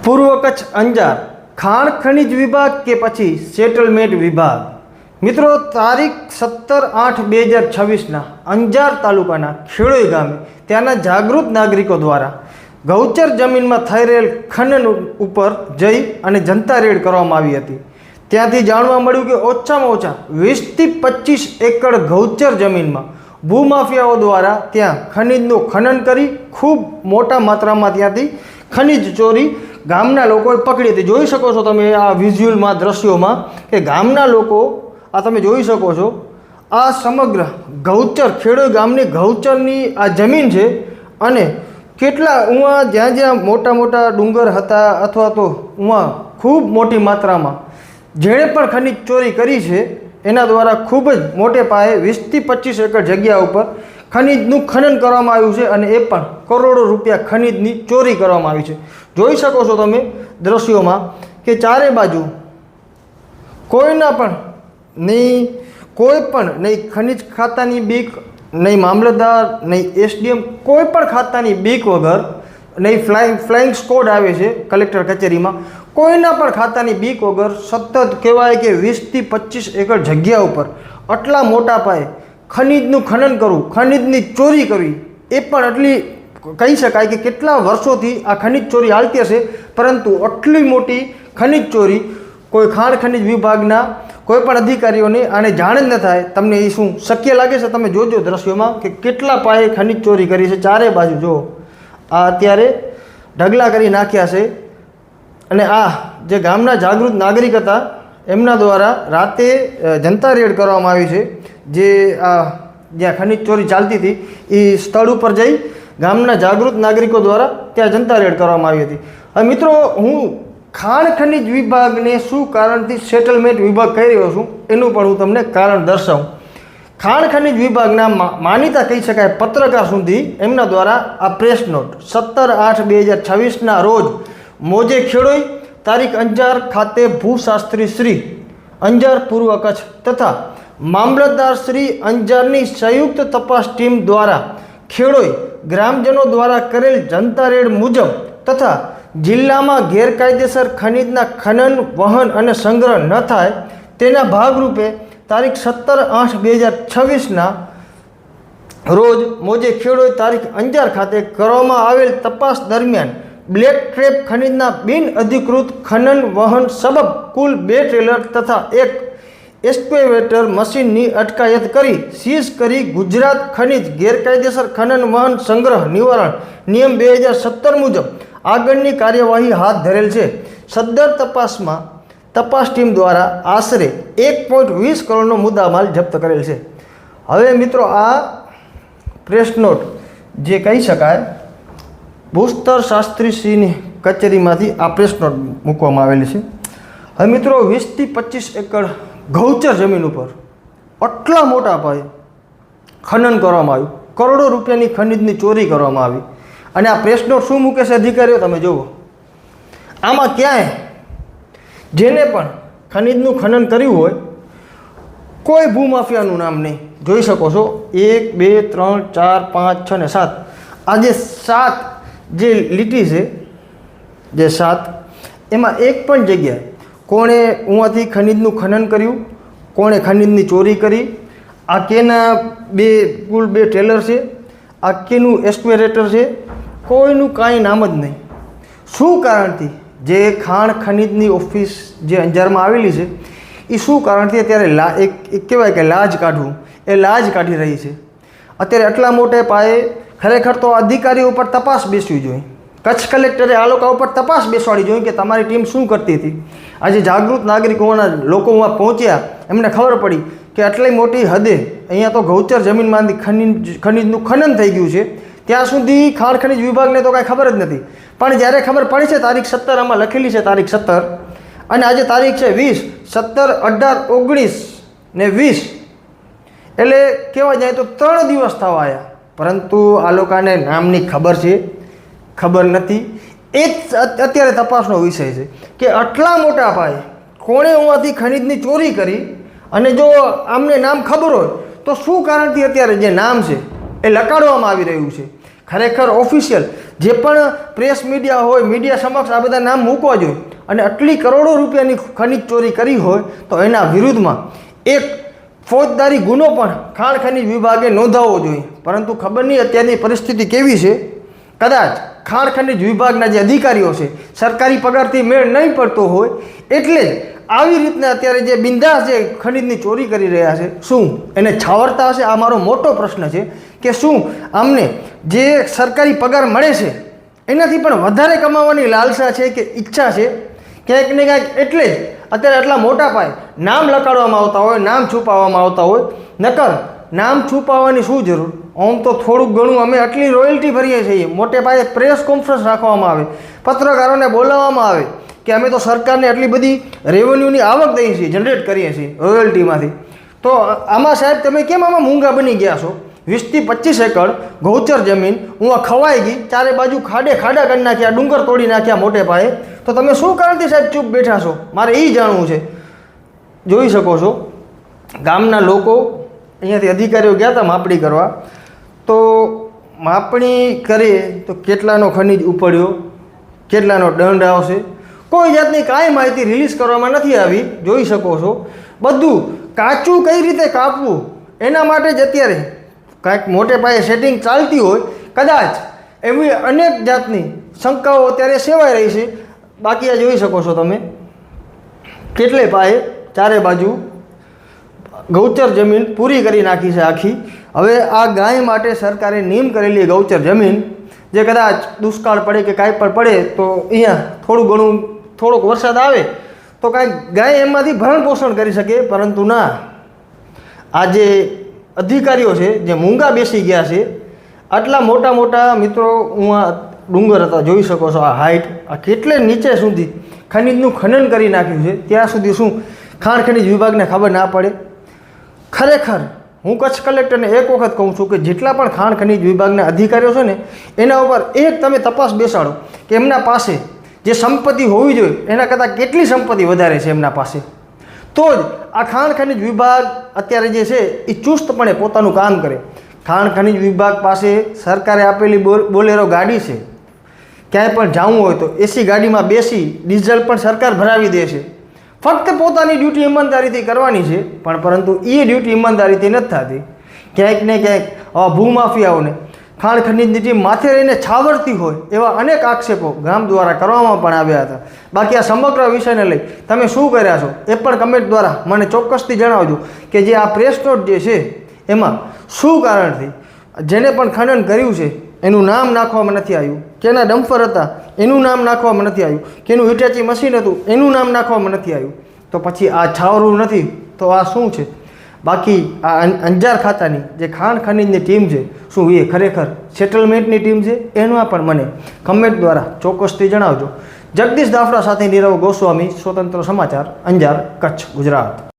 પૂર્વ કચ્છ અંજાર ખાણ ખનિજ વિભાગ કે પછી સેટલમેન્ટ વિભાગ? મિત્રો, તારીખ 17/8/2026 અંજાર તાલુકાના ખેડોઈ ગામે ત્યાંના જાગૃત નાગરિકો દ્વારા ગૌચર જમીનમાં થઈ રહેલ ખનન ઉપર જઈ અને જનતા રેડ કરવામાં આવી હતી. ત્યાંથી જાણવા મળ્યું કે ઓછામાં ઓછા 20 થી 25 એકડ ગૌચર જમીનમાં ભૂમાફિયાઓ દ્વારા ત્યાં ખનિજનું ખનન કરી ખૂબ મોટા માત્રામાં ત્યાંથી ખનિજ ચોરી ગામના લોકોએ પકડી હતી. જોઈ શકો છો તમે આ વિઝ્યુઅલમાં દ્રશ્યોમાં કે ગામના લોકો આ તમે જોઈ શકો છો. આ સમગ્ર ગૌચર ખેડૂત ગામની ગૌચરની આ જમીન છે અને કેટલા ઉમાં જ્યાં જ્યાં મોટા મોટા ડુંગર હતા અથવા તો ઉમાં ખૂબ મોટી માત્રામાં જેણે પણ ખનિજ ચોરી કરી છે એના દ્વારા ખૂબ જ મોટે પાયે 20 થી 25 એકર જગ્યા ઉપર ખનિજનું ખનન કરવામાં આવ્યું છે અને એ પણ કરોડો રૂપિયા ખનિજની ચોરી કરવામાં આવી છે. જોઈ શકો છો તમે દ્રશ્યોમાં કે ચારે બાજુ કોઈના પણ નહીં ખનિજ ખાતાની બીક, નહીં મામલતદાર, નહીં એસડીએમ, કોઈ પણ ખાતાની બીક વગર, નહીં ફ્લાઇંગ સ્કોડ આવે છે કલેક્ટર કચેરીમાં, કોઈના પણ ખાતાની બીક વગર સતત કહેવાય કે 20 થી 25 એકર જગ્યા ઉપર આટલા મોટા પાયે ખનિજનું ખનન કરવું, ખનિજની ચોરી કરવી, એ પણ આટલી કહી શકાય કે કેટલા વર્ષોથી આ ખનિજ ચોરી હાલતી હશે, પરંતુ આટલી મોટી ખનિજ ચોરી કોઈ ખાણ ખનિજ વિભાગના કોઈ પણ અધિકારીઓને આને જાણ જ ન થાય. તમને એ શું શક્ય લાગે છે? તમે જોજો દ્રશ્યોમાં કે કેટલા પાયે ખનિજ ચોરી કરી છે. ચારે બાજુ જો આ અત્યારે ઢગલા કરી નાખ્યા છે અને આ જે ગામના જાગૃત નાગરિક હતા એમના દ્વારા રાતે જનતા રેડ કરવામાં આવી છે. જે આ જ્યાં ખનિજ ચોરી ચાલતી હતી એ સ્થળ ઉપર જઈ ગામના જાગૃત નાગરિકો દ્વારા ત્યાં જનતા રેડ કરવામાં આવી હતી. હવે મિત્રો, હું ખાણ ખનિજ વિભાગને શું કારણથી સેટલમેન્ટ વિભાગ કહી રહ્યો છું એનું પણ હું તમને કારણ દર્શાવું. ખાણ ખનિજ વિભાગના માનીતા કહી શકાય પત્રકાર સુધી એમના દ્વારા આ પ્રેસ નોટ 17/8/2026 રોજ મોજે ખેડોઈ તારીખ અંજાર ખાતે ભૂશાસ્ત્રી શ્રી અંજાર પૂર્વ કચ્છ તથા મામલતદાર શ્રી અંજારની સંયુક્ત તપાસ ટીમ દ્વારા ખેડોઈ ગ્રામજનો દ્વારા કરેલ જનતા રેડ મુજબ તથા જિલ્લામાં ગેરકાયદેસર ખનિજના ખનન, વહન અને સંગ્રહ ન થાય તેના ભાગરૂપે તારીખ 17/8/2026 રોજ મોજે ખેડોઈ તારીખ અંજાર ખાતે કરવામાં આવેલ તપાસ દરમિયાન બ્લેક ટ્રેપ ખનિજના બિન અધિકૃત ખનન વહન સબબ કુલ 2 ટ્રેલર તથા એક એક્સ્કેવેટર મશીનની અટકાયત કરી સીઝ કરી ગુજરાત ખનિજ ગેરકાયદેસર ખનન વહન સંગ્રહ નિવારણ નિયમ 2017 મુજબ આગળની કાર્યવાહી હાથ ધરેલ છે. સદ્દર તપાસમાં તપાસ ટીમ દ્વારા આશરે 1.20 કરોડનો મુદ્દામાલ જપ્ત કરેલ છે. હવે મિત્રો, આ પ્રેસ નોટ જે કહી શકાય ભૂસ્તર શાસ્ત્રીશ્રીની કચેરીમાંથી આ પ્રેસ નોટ મૂકવામાં આવેલી છે. હવે મિત્રો, 20 થી 25 એકર ગૌચર જમીન ઉપર આટલા મોટા પાયે ખનન કરવામાં આવ્યું, કરોડો રૂપિયાની ખનિજની ચોરી કરવામાં આવી અને આ પ્રેસ નોટ શું મૂકે છે અધિકારીઓ તમે જુઓ. આમાં ક્યાંય જેને પણ ખનિજનું ખનન કર્યું હોય કોઈ ભૂમાફિયાનું નામ નહીં. જોઈ શકો છો 1 2 3 4 5 6 ને 7 આ જે 7 જે લીટી છે, જે 7 એમાં એક પણ જગ્યાએ કોણે ઉંવાથી ખનિજનું ખનન કર્યું, કોણે ખનિજની ચોરી કરી, આ કેના કુલ 2 ટ્રેલર છે, આ કેનું એક્સ્કેવેટર છે, કોઈનું કાંઈ નામ જ નહીં. શું કારણથી જે ખાણ ખનિજની ઓફિસ જે અંજારમાં આવેલી છે એ શું કારણથી અત્યારે એક કહેવાય કે લાજ કાઢવું, એ લાજ કાઢી રહી છે. અત્યારે આટલા મોટે પાયે ખરેખર તો અધિકારીઓ ઉપર તપાસ બેસવી જોઈએ. કચ્છ કલેક્ટરે આ લોકો ઉપર તપાસ બેસવાડી જોઈએ કે તમારી ટીમ શું કરતી હતી. આજે જાગૃત નાગરિકોના લોકોમાં પહોંચ્યા, એમને ખબર પડી કે આટલી મોટી હદે અહીંયા તો ગૌચર જમીનમાંથી ખનિજનું ખનન થઈ ગયું છે. ત્યાં સુધી ખાણ ખનિજ વિભાગને તો કાંઈ ખબર જ નથી. પણ જ્યારે ખબર પડી છે તારીખ 17, આમાં લખેલી છે તારીખ 17 અને આજે તારીખ છે 20, 17, 18, 19 ને 20, એટલે કહેવા જાય તો 3 દિવસ થવા આવ્યા, પરંતુ આ લોકોને નામની ખબર છે, ખબર નથી. એ જ અત્યારે તપાસનો વિષય છે કે આટલા મોટા પાયે કોણે હોવાથી ખનિજની ચોરી કરી અને જો આમને નામ ખબર હોય તો શું કારણથી અત્યારે જે નામ છે એ લકાડવામાં આવી રહ્યું છે. ખરેખર ઓફિશિયલ જે પણ પ્રેસ મીડિયા હોય, મીડિયા સમક્ષ આ બધા નામ મૂકવા જોઈએ અને આટલી કરોડો રૂપિયાની ખનિજ ચોરી કરી હોય તો એના વિરુદ્ધમાં એક ફોજદારી ગુનો પણ ખાણ ખનિજ વિભાગે નોંધાવવો જોઈએ. પરંતુ ખબર નહીં અત્યારની પરિસ્થિતિ કેવી છે. કદાચ ખાણ ખનિજ વિભાગના જે અધિકારીઓ છે સરકારી પગારથી મેળ નહીં પડતો હોય એટલે જ આવી રીતના અત્યારે જે બિંદાસ જે ખનિજની ચોરી કરી રહ્યા છે, શું એને છાવરતા હશે? આ મારો મોટો પ્રશ્ન છે કે શું આમને જે સરકારી પગાર મળે છે એનાથી પણ વધારે કમાવાની લાલસા છે કે ઈચ્છા છે ક્યાંક ને ક્યાંક? એટલે જ અત્યારે આટલા મોટા પાયે નામ લગાડવામાં આવતા હોય, નામ છુપાવવામાં આવતા હોય. નકર નામ છુપાવવાની શું જરૂર? આમ તો થોડુંક ઘણું અમે આટલી રોયલ્ટી ભરીએ છીએ, મોટે પાયે પ્રેસ કોન્ફરન્સ રાખવામાં આવે, પત્રકારોને બોલાવવામાં આવે કે અમે તો સરકારને આટલી બધી રેવન્યુની આવક દઈએ છીએ, જનરેટ કરીએ છીએ રોયલ્ટીમાંથી. તો આમાં સાહેબ તમે કેમ આમાં મૂંગા બની ગયા છો? 20 થી 25 એકર ગૌચર જમીન હું ખવાઈ ગઈ, ચારે બાજુ ખાડા કરી નાખ્યા, ડુંગર તોડી નાખ્યા મોટે પાયે. તો તમે શું કારણથી સાહેબ ચૂપ બેઠા છો? મારે એ જાણવું છે. જોઈ શકો છો ગામના લોકો અહીંયાથી અધિકારીઓ ગયા હતા માપણી કરવા, તો માપણી કરીએ તો કેટલાનો ખનિજ ઉપડ્યો, કેટલાનો દંડ આવશે, કોઈ જાતની કાંઈ માહિતી રિલીઝ કરવામાં નથી આવી. જોઈ શકો છો બધું કાચું કઈ રીતે કાપવું એના માટે જ અત્યારે કાંઈક મોટે પાયે સેટિંગ ચાલતી હોય. કદાચ એવી અનેક જાતની શંકાઓ અત્યારે સેવાઈ રહી છે. બાકી આ જોઈ શકો છો તમે કેટલે પાયે ચારે બાજુ ગૌચર જમીન પૂરી કરી નાખી છે આખી. હવે આ ગાય માટે સરકારે નિયમ કરેલી ગૌચર જમીન જે કદાચ દુષ્કાળ પડે કે કાંઈ પણ પડે તો અહીંયા થોડોક વરસાદ આવે તો કાંઈક ગાય એમાંથી ભરણ પોષણ કરી શકે. પરંતુ ના, આ જે અધિકારીઓ છે જે મૂંગા બેસી ગયા છે, આટલા મોટા મિત્રો હું આ ડુંગર હતા જોઈ શકો છો, આ હાઈટ આ કેટલે નીચે સુધી ખનિજનું ખનન કરી નાખ્યું છે. ત્યાં સુધી શું ખાણ ખનિજ વિભાગને ખબર ના પડે? ખરેખર હું કચ્છ કલેક્ટરને એક વખત કહું છું કે જેટલા પણ ખાણ ખનિજ વિભાગના અધિકારીઓ છે ને એના ઉપર એક તમે તપાસ બેસાડો કે એમના પાસે જે સંપત્તિ હોવી જોઈએ એના કરતાં કેટલી સંપત્તિ વધારે છે એમના પાસે. તો જ આ ખાણ ખનિજ વિભાગ અત્યારે જે છે એ ચુસ્તપણે પોતાનું કામ કરે. ખાણ ખનિજ વિભાગ પાસે સરકારે આપેલી બોલેરો ગાડી છે, ક્યાંય પણ જવું હોય તો એસી ગાડીમાં બેસી ડીઝલ પણ સરકાર ભરાવી દે છે. ફક્ત પોતાની ડ્યુટી ઈમાનદારીથી કરવાની છે, પરંતુ એ ડ્યુટી ઈમાનદારીથી નથી થતી. ક્યાંક ને ક્યાંક ભૂમાફિયાઓને ખાણ ખનિજની ટીમ માથે રહીને છાવરતી હોય એવા અનેક આક્ષેપો ગામ દ્વારા કરવામાં પણ આવ્યા હતા. બાકી આ સમગ્ર વિષયને લઈ તમે શું કર્યા છો એ પણ કમેન્ટ દ્વારા મને ચોક્કસથી જણાવજો કે જે આ પ્રેસ નોટ જે છે એમાં શું કારણથી જેને પણ ખનન કર્યું છે એનું નામ નાખવામાં નથી આવ્યું, કેના ડમ્પર હતા એનું નામ નાખવામાં નથી આવ્યું, કેનું હિટાચી મશીન હતું એનું નામ નાખવામાં નથી આવ્યું. તો પછી આ છાવરું નથી તો આ શું છે? બાકી આ અંજાર ખાતાની જે ખાણ ખનિજની ટીમ છે શું એ ખરેખર સેટલમેન્ટની ટીમ છે? એમાં પણ મને કમેન્ટ દ્વારા ચોક્કસથી જણાવજો. જગદીશ દાફડા સાથે નીરવ ગોસ્વામી, સ્વતંત્ર સમાચાર, અંજાર, કચ્છ, ગુજરાત.